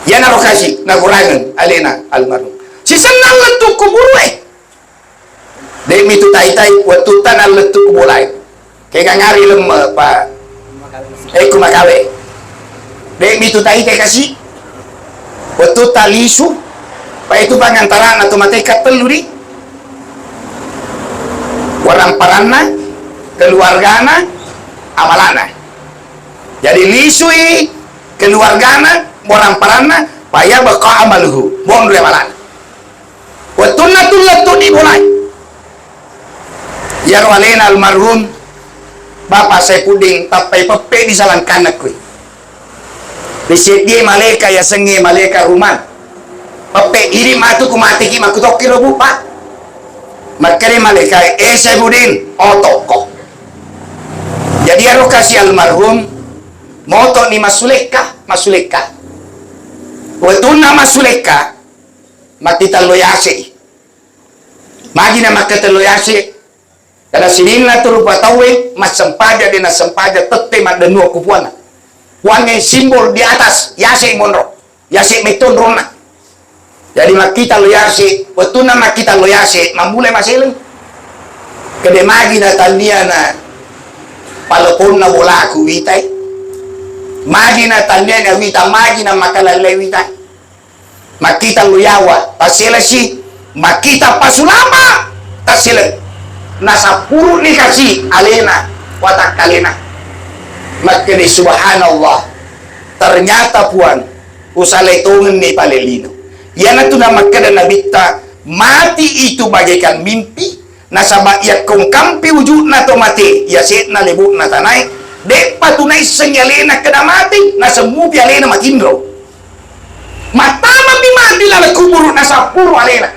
Yan na rokasi nakurangan alena almarhum. Si senang letuk kuburu Demi tu tai-tai waktu tanah letuk kubulai. Kaya ngari lem pa kumakawe. Demi tu tai-tai kasih. Waktu talisu pa itu pangantaran atau matekat teluri. Warang paranna, keluargana, amalana. Jadi lisui keluargana, warang paranna, payah baka amaluhu, bondre amalan. Waktu natul letuk dimulai. Yang walena almarhum Bapak Saipudin tapai pepe di salang kanak kui. Bisit dia maleka ya sengi maleka rumah. Pepe iri matu ku mati ki maku toki lo bupa. Makanya maleka Saipudin otoko. Jadi aro kasih almarhum moto ni masuleka. Waktu na masuleka makita loyase. Magi na makita loyase. Kada sinina tu rupa tawe mas sempaja dina sempaja tete mak denua kupuana. Wange simbol di atas yase monro. Yase meton rona. Jadi mak kita lo yase, wetuna mak kita lo yase, mamule maseleng. Kede magi na tania na palopon na bola aku witai. Magi na tania na wita magi na makalale witai. Mak kita lo yawa, pasela si mak kita pasulama tasele. Nasa puru ni kasih alena watak kalena. Maka ni subhanallah ternyata puan usaletungan ni palelino. Yana tu nama kada nabita mati itu bagaikan mimpi. Nasaba ia kong kampi wujud na to mati ya set na lebu na tanai. Dek patunai senyalena kada mati nasa mubi alena makindro. Matama mati lala kuburu nasa puru alena.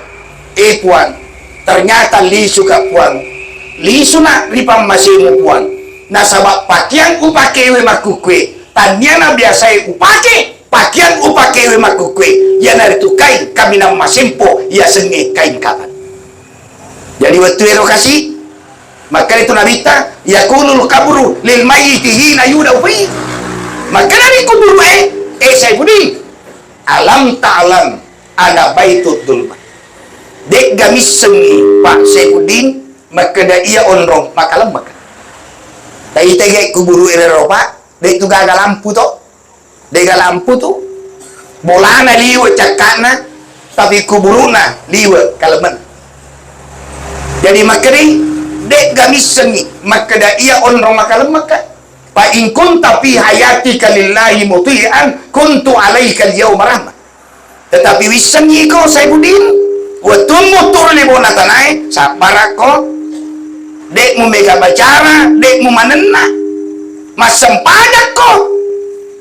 Puan ternyata lisu ka puan. Lisu na ripam masimu puan. Nasabak pakaian upakewe makukwe. Tanyana biasa upake. Pakaian upakewe makukwe. Ya naritu kain kami na masimpo. Ya senge kain kapan. Jadi waktu erokasi. Maka itu nabita. Yakunul kaburu lil mayiti hina yuda upi. Maka nari kuburu Saipudin. Alam ta'alam ada baitut dulma. Dek gamis sengi Pak Saipudin. Maka dah ia onrong makalam maka. Tapi tegak kuburu Eropa, dek tu gagal lampu tu, dek lampu tu, bola na liwa cakana, tapi kuburu na liwa kalaman. Jadi maka ni dek gamis sengi, maka dah ia onrong makalam maka. Pa in kunta fi hayatika lillahi muti'an kuntu alaika al-yawma rahmah. Tetapi wisengi ko Saipudin, waktu motor lebona tanai, sabar ko. Dek mu mega bacara, dek mu manena, mas sempadak ko,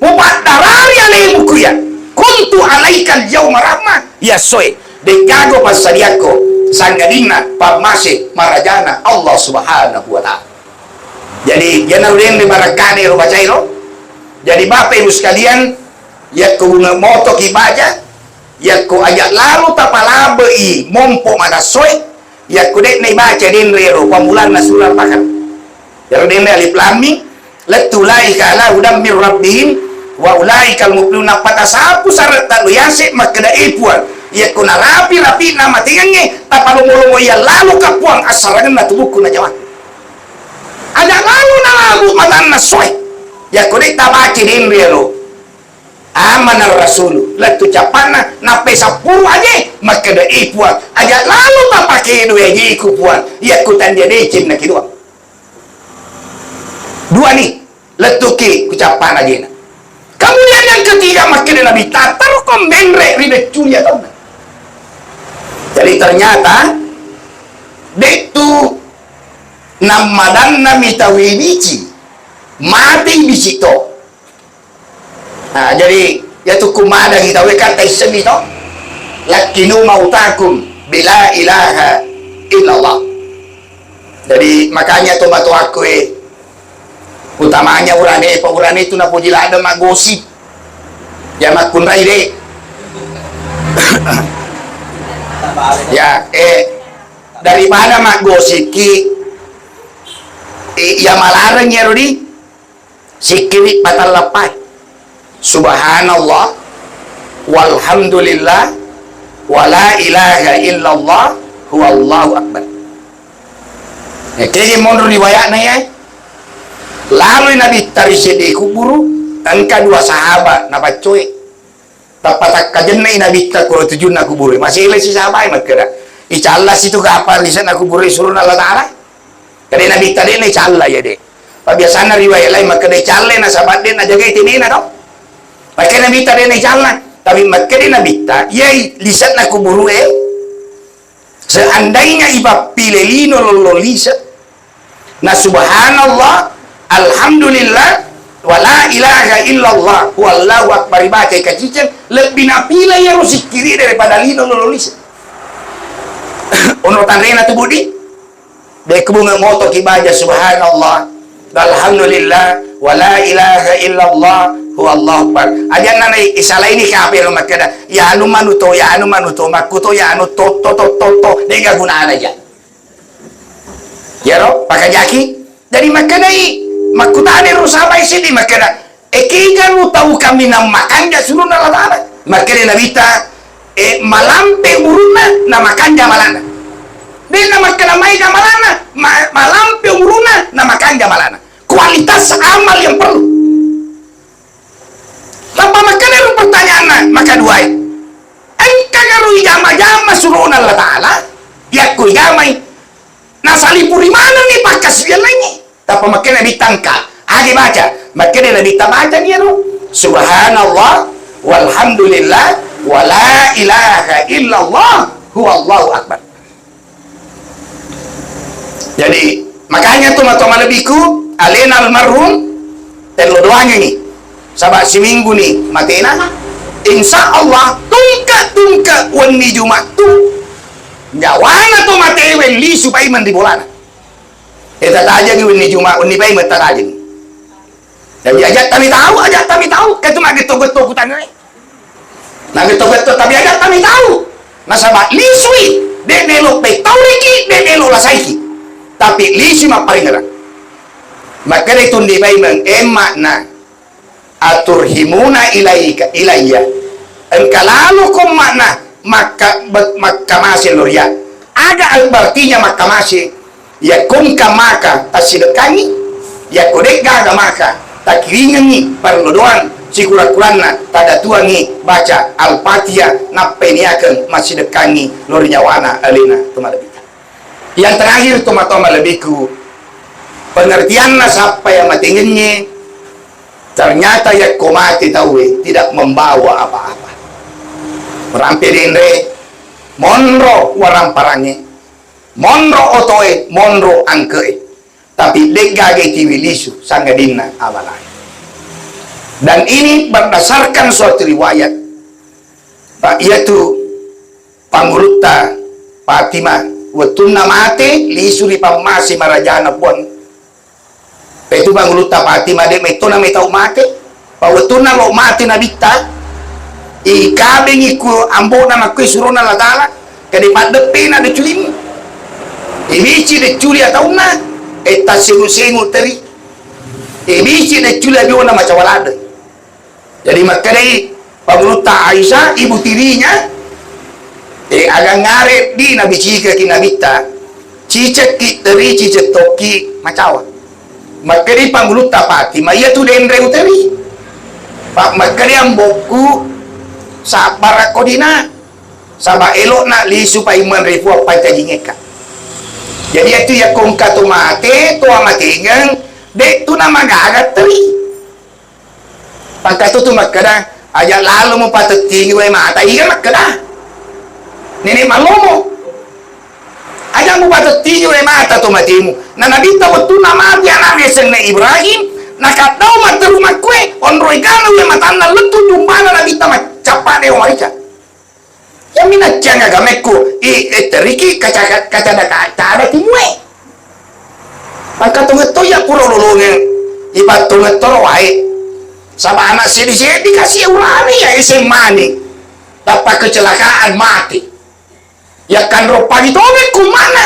mubat darari alaimu kuya, kuntu alaikal yauma rahmah, ya soe, dek gago pasariako, sanggadina, pamase, marajana, Allah subhanahu wa ta'ala. Jadi, jangan udah di barakani ro bacairo. Jadi bapak ibu sekalian, ya ko moto kibaja, ya ko ajak lalu tapalabai, mompo mada soe. Ya kudek na ibaca din rero pamulan na sular pakan. Pero din alif lam mim latulaika ala hudam mir rabbihim wa ulaikal muflihun patasapu sarat talu yase makada ipuan. Ya kuna rapi na matingange tapalumulungo ya lalu kapuang asarangan na tubuku na jawa. Ada lalu na lalu matan na soy. Ya kudek tabaca din rero. Amanar Rasul latu capana nape sapuru aja maka da ipuan aja lalu tak pakai dua aja ikupuan ya kutan dia decim nak dua nih letuki ucapan aja na. Kemudian yang ketiga maka da Nabi tatar kombenre ribet culia tau. Jadi ternyata dek tu namadan nami tawibici mati bisito. Nah, jadi ya tu kumada kita wekan taisen itu lakinu mautakum bila ilaha illallah. Jadi makanya tu batu aku utamanya urane itu na pujila ada magosip ya makun raide ya daripada magosip ki ya malarang ya Rudi sikiri patah lepai subhanallah walhamdulillah wala ilaha illallah huwallahu akbar. Kaya menurut riwayatnya ya, lalu Nabi tarisya di kubur, angka dua sahabat napa cuy, tapat kajenna Nabi tak kalau tujuh nak kubur, masih lesi sahabat makanya, icallah situ ke apa lisan aku kubur surun Allah Taala, karena Nabi tadi ni icallah ya deh, biasanya riwayat lain makanya icallah na sahabat dia na jaga itu ni na tau, makanya Nabi tadi ni icallah, tapi makanya Nabi tak, ya lisan aku kubur seandainya iba pilih lino lololisa na subhanallah alhamdulillah wala ilaha illallah wallahu akbar baca kacicen lebih napila ya rusik kiri daripada lino lololisa unutan rena tu budi de kebunga moto kibaja subhanallah alhamdulillah wala ilaha illallah huwallahu akbar ajan nana isalah ini kape lo makada ya anu manuto makuto ya anu to dega gunaan aja ya ro pakai jaki jadi makada makutane rusamai sini makada ekiga lu tahu kami nam makanja suruh nala taala makada nabita malampe uruna na makanja malana dena makada mai malana malampe uruna na makanja malana kualitas amal yang perlu. Tanpa makanya lu pertanyaan maka dua engkau kalau jama suruh Allah Taala ya ku jamai nasali puri mana nih pakas dia lagi tanpa makanya ditangkap agi baca makanya ditambahan dia lu subhanallah walhamdulillah wala ilaha illallah huwallahu akbar. Jadi makanya tuh matoma lebiku alena almarhum telo doanya nih sabak seminggu nih matena insya Allah tungka wani Jumat tuh nyawana tuh mate weli supaya mandi bolana eta aja nih wani Jumat wani bayi mata aja nih jadi ajak kami tahu ketu mah getok-getok kutanya nah getok-getok tapi ajak kami tahu nah sabak lisui de nelo pe tauriki de nelo lasaiki tapi lisi mah paling ngerang makanya itu di bayi meng emakna aturhimuna ilayya engkalalu kum makna maka masih luria ada artinya maka masih ya kum kamaka tasidekani ya kodek gaga maka takiringangi perlu doang sikura-kurana tada tuangi baca al-fatihah napeniakan masih dekani luria wana alina tumalebika yang terakhir toma-toma lebihku pengertiannya siapa yang matinginnya ternyata ya komati tahu tidak membawa apa-apa merampilin re monro waramparanye monro otoe monro angke tapi degage tiwilisu sangadina abalai dan ini berdasarkan suatu riwayat yaitu panguluta Fatimah wetuna mate lisuri pamasi marajana pun itu panguluta Fatimah de metona metau mate pawetuna lo mate nabita ikabe ngiku ambona makui surona la Taala kadi madepina de culim ibici de culi atauna eta singu teri ibici de culi abiona macawalade jadi makadai panguluta Aisyah ibu tirinya agak ngaret di nabi cika kinabita cicek ki teri cicek toki macawa makanya panguluta Fatimah ia tu dendre uteri pak makanya amboku sabar kodina sama elok nak li supaya iman refu apa tajingeka jadi itu ya kongka tu mate tu amate ngang dek tu nama gagat teri pangkat tu makanya aja lalu mau patut tinggi we mata iya makanya nenek malomo aja mu patut tinggi we mata tu matimu na nabi tahu tu nama dia nane sene Ibrahim nakatau mata rumah kue onroi gana we matana letu jumbana nabi tahu capane omarica yang minat jangan gameku teriki kaca ada timue maka tungeto ya puro lolonge ibat tungeto wae sama anak sedi dikasih urani ya mani dapat kecelakaan mati ya kan ropa itu kumana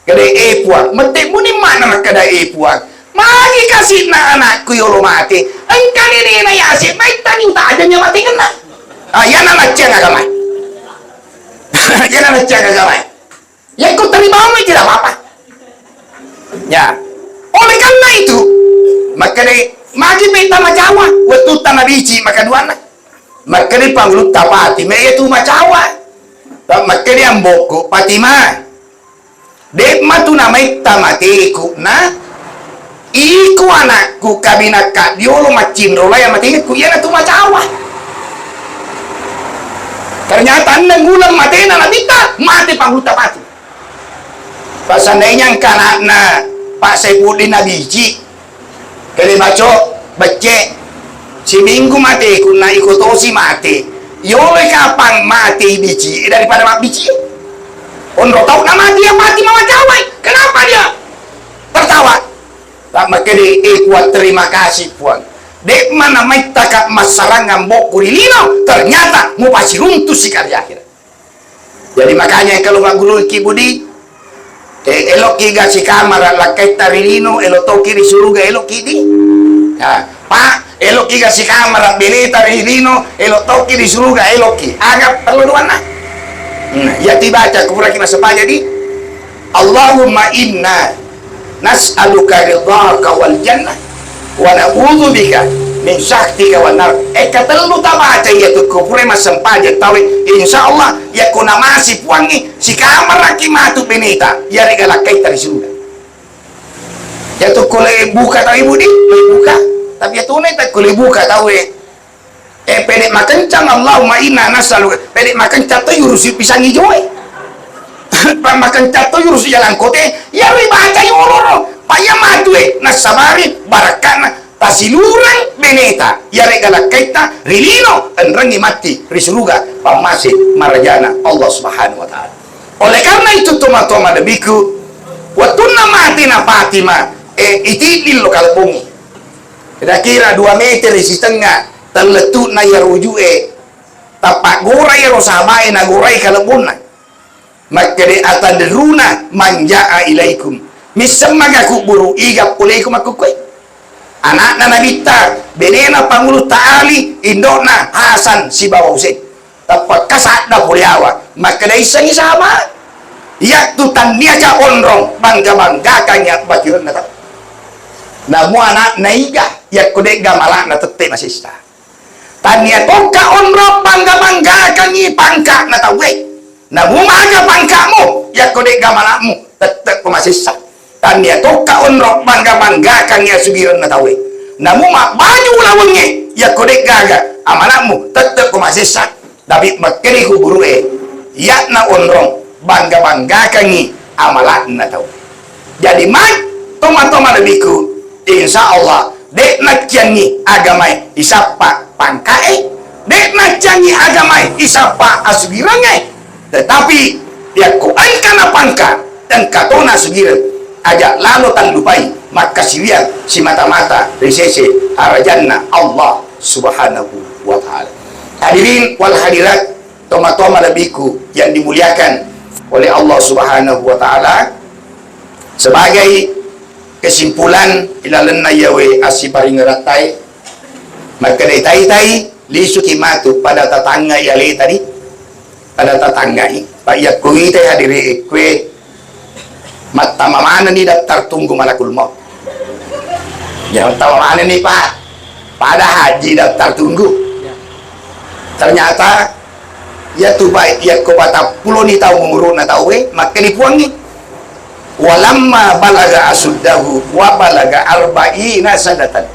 Kedai puang, mati muni mana nak kedai puang? Magi kasih na anakku yolo mati. Engkau ini na yasir, baik tadi tak aja nya mati kena. Ya na ceng agama. Ya na ceng agama. Ya ikut terima tidak apa-apa. Ya, oleh karena itu, maka deh magi minta macawa, waktu tanah biji maka dua nak. Maka deh panglut tapati, me itu macawa. Maka dia amboko patima. Dek matu namai tamatiku na iku anakku kabina ka diolo macin rola yang mati ku yana tu macawa. Ternyata nang gulang mati na nabita mati pangluta mati. Pasandainya kana na Pak Saifuddin Nabiji kali baco becek si minggu mati ku na ikutosi mati. Yole kapang mati biji daripada mak biji. Ondro tahu nama dia mati mama cawai. Kenapa dia tertawa? Tak makanya kuat terima kasih puan. Dek mana mai takak masarangan boku di lino. Ternyata mau pasti runtuh si karya akhir. Jadi makanya kalau mak guru ki budi, elok ki gasi kamar lakai tarilino, elok toki di suruga elok ki di. Ya, Pak, elok ki gasi kamar beli tarilino, elok toki di suruga elok ki. Agak perlu duana. Ya dibaca kurang kena sepaja di Allahumma inna nas'aluka ridhaka wal jannah wa na'udzubika min saktika wan nar. Kata lu tak baca ya tu kurang mas sempaja tahu insyaallah ya kuna masih puangi si kamar laki matu benita ya regala kaita di surga. Ya tu kole buka tahu ibu di buka tapi ya tu tak kole buka tahu pedek makencang Allahumma inna nas'aluka pedek makencang tu yurus pisang hijau makencang tu yurus jalan kote ya baca yurus payah matu nasabari barakana tasilurang beneta ya regala kaita rilino enrengi mati risuruga pamasi marajana Allah subhanahu wa ta'ala. Oleh karena itu toma-toma debiku watuna mati na Fatima itilil lo kalbungi kira-kira 2 meter isi tengah terletuk na ya rujue tapak gorai rosabai na gorai kalabuna maka di atadruna manja'a ilaikum misamaga kuburu igap kulaikum akukui anak na nabita benena pangulut ta'ali indona Hasan si bawausin tapak kasat na kuliawa maka di isang isama yaktu tania ka onrong bangga-banggakannya bakiran na tau namu anak naiga yak kudek gamala na tete masista tania toka onro bangga kanyi pangka na tawe na bumaga pangkamu ya kode gamalamu tetep pemasisa tania toka onro bangga kanyi sugiran na tawe na buma baju lawengi ya kode gaga amanamu tetep pemasisa tapi makeri kuburue ya na onro bangga kanyi amalan na tawe. Jadi mak toma-toma lebiku insyaallah dek nak jangi agamai isapa pangkae dek nak jangi agamai isapa asugirangai tetapi dia ko angkana pangka dan katona sugiran aja lalu tan lupai maka siwian si mata-mata risese harajanna Allah subhanahu wa ta'ala. Hadirin wal hadirat toma-toma lebiku yang dimuliakan oleh Allah subhanahu wa ta'ala, sebagai kesimpulan ilalenna yawe asiparingeratai maka tai lisu kimatu pada tetangga yale tadi pada tetangga pak yakui teh hadiri kue mata mana nih daftar tunggu malakul maut ya tahu mana nih pak pada haji daftar tunggu ternyata ya tuh baik ya ko bata pulo ni tahu nguruna tahu maka dipuangi walamma balaga asuddahu wa balaga arba'ina sanatan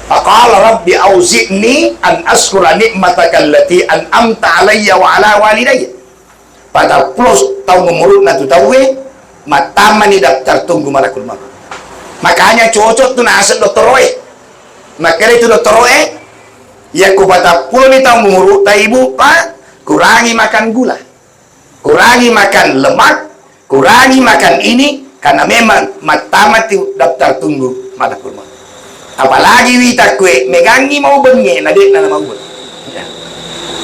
faqala rabbi auzi'ni an askura ni'mataka allati an'amta alayya wa ala walidayya pada plus tahu ngurut na tu tahu matama ni daftar tunggu malakul maut makanya cocok tu nasab dokter roe maka itu dokter roe ya ko bata pulo ni tahu ngurut ta ibu pak kurangi makan gula kurangi makan lemak kurangi makan ini karena memang mati daftar tunggu malakul maut. Apalagi wita kue megangi mau bengi nadik nana mau ya.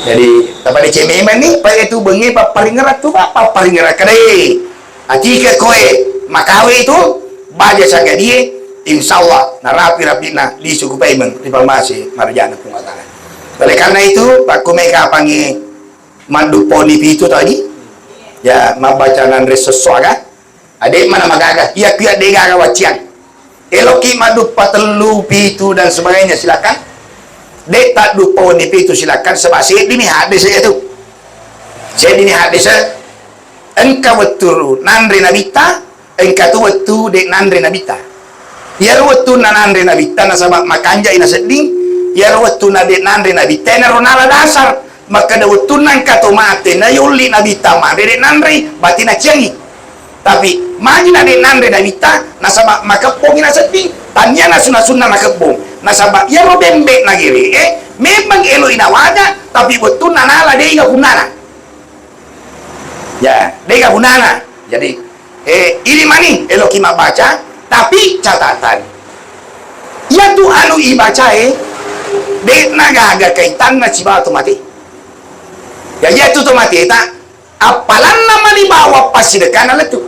Jadi tapi cememan nih pak itu bengi pak paling ngerat tuh pak paling ngerat kadai atika kue makawe itu baja saga dia insyaallah narapi-rapi na di suku payment di pamasi marjana pengatakan. Oleh karena itu Pak Kumeka pangi mandu poni itu tadi ya mabacanan resesuaga adik mana magaga ya kuya dega wacian eloki madu patelu pitu dan sebagainya silakan dek tak dupa poni itu silakan sebab saya dini hadis itu saya dini hadis engkau betul nandre nabita engkau tu betul dek nandre nabita ya betul nandre nabita nasabak makanja ina seding ya betul dek nandre nabita na ronala dasar maka da betul nang kato mate na yuli nabita ma dek nandre batina ciangi tapi majina dek nandre nabita nasabak makapong ina seding tanya na sunna makapong nasabak ya ro bembe na giri memang elo ina wada tapi betul nanala dek ina kunana ya deka punana jadi ini mani elo kima baca tapi catatan ya tu anu ibaca dek naga kaitan na cibatu mati ya tu mati tak apalan nama dibawa pas dekan ala tu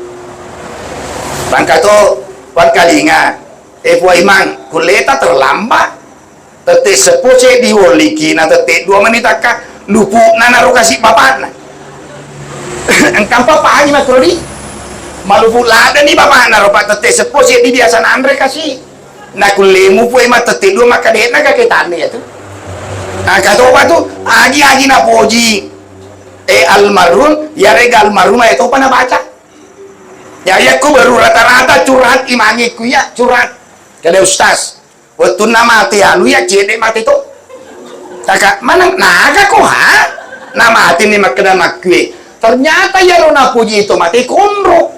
bangkato pangkalinga puai mang kuleta terlambat tete sepose diwoliki na tete 2 menit akka lupu nana rokasi bapak na engkau apa aja makro di malu pula ada nih bapak naropa tete sepos ya di biasa andre kasih nak lemu pun emak tete 2 maka deh naga ketane ya tuh nah kata apa tuh agi na poji almarhum ya rega almarhum ya tuh pana baca ya aku baru rata-rata curhat imangiku ya curhat kada ustaz waktu nama mati alu ya cede mati tuh kakak mana naga kok ha nama hati nih makna makwe ternyata ya rona puji itu mati konro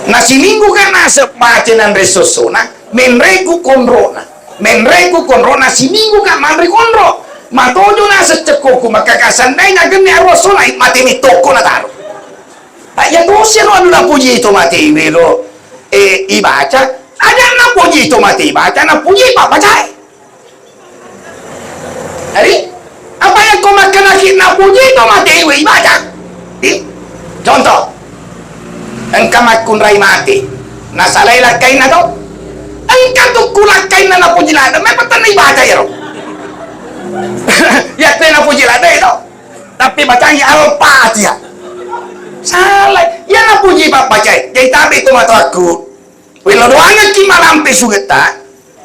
nasi minggu kan nasib macinan resosona menreku konro nasi minggu kan manri konro matojo nasib cekoku maka kasandai na geni arosona mati mitoko na taro ya tuh si rona puji itu mati welo ibaca ada na puji itu mati baca na puji apa baca hari apa yang kau makan lagi nak puji itu mati ibadah contoh engkau makun rai mati nasalai lakai na to engkau tu kulakai na puji lada memang tan ibadah ya ya tu puji lada itu tapi bacanya al-fatihah salah ya na puji bapak cai jadi tapi itu mata aku wila doanya ki malampe sugeta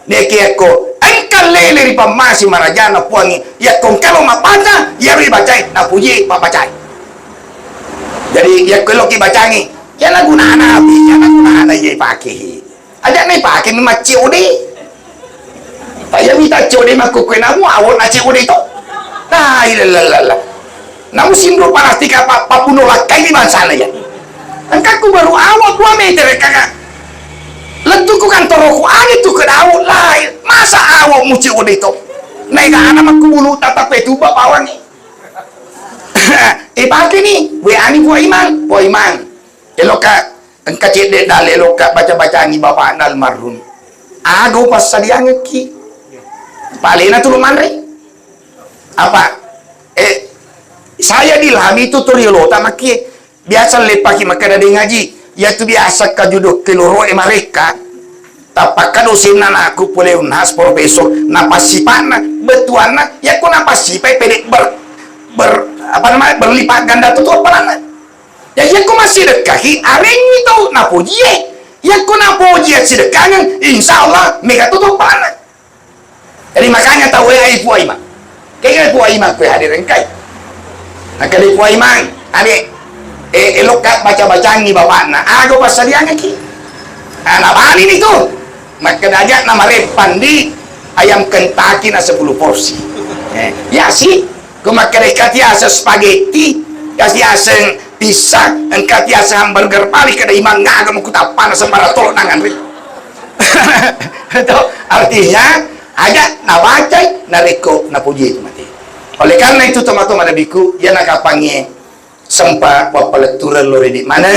neki aku engkau lele di pamasi marajana puangi ya kong kalau mapaca ya ri bacai na puji papacai jadi ya kalau ki bacangi ya na gunana abi ya na gunana ye pakai ada nih pakai ni maci udi payah minta codi maku kena mu awon aci udi to nah ilalala namu sindo parastika papuno lakai di mana ya engkau baru awon 2 meter kakak lentuku kan toroku ani tu ke daun lain masa awak muci udah itu naik anak aku bulu tatap itu bapak ni pakai nih we ani po iman eloka engkau cedek dale eloka baca ni bapak almarhum ago pas sadiang ki palena tu manre apa saya dilhami itu toriolo tamaki biasa lepaki maka ada ngaji ya tu biasa kajuduk keloro mereka tapakan usin aku boleh unhas profesor napasipana betuana ya ku napasipai pedek berlipat ganda tu apa lana ya ku masih dekahi areng itu napuji ya ku napuji sedekahnya insyaallah mega tutup lana jadi makanya tahu ya ibu aima kayak ibu aima ku hadir engkai nak ibu aima adik elokat baca ni bapak na ago pasal dia ngaki anak bali itu maka dajak nama repan di ayam Kentucky na 10 porsi ya sih kumaka dekati asa spaghetti kasi aseng pizza engkati asa hamburger pali kada imang ngaga mo kutapan sa maratol nangan rin itu artinya ada nabacay nariko napuji itu mati oleh karena itu teman-teman biku ya nakapangi sempat papaleturan lori di mana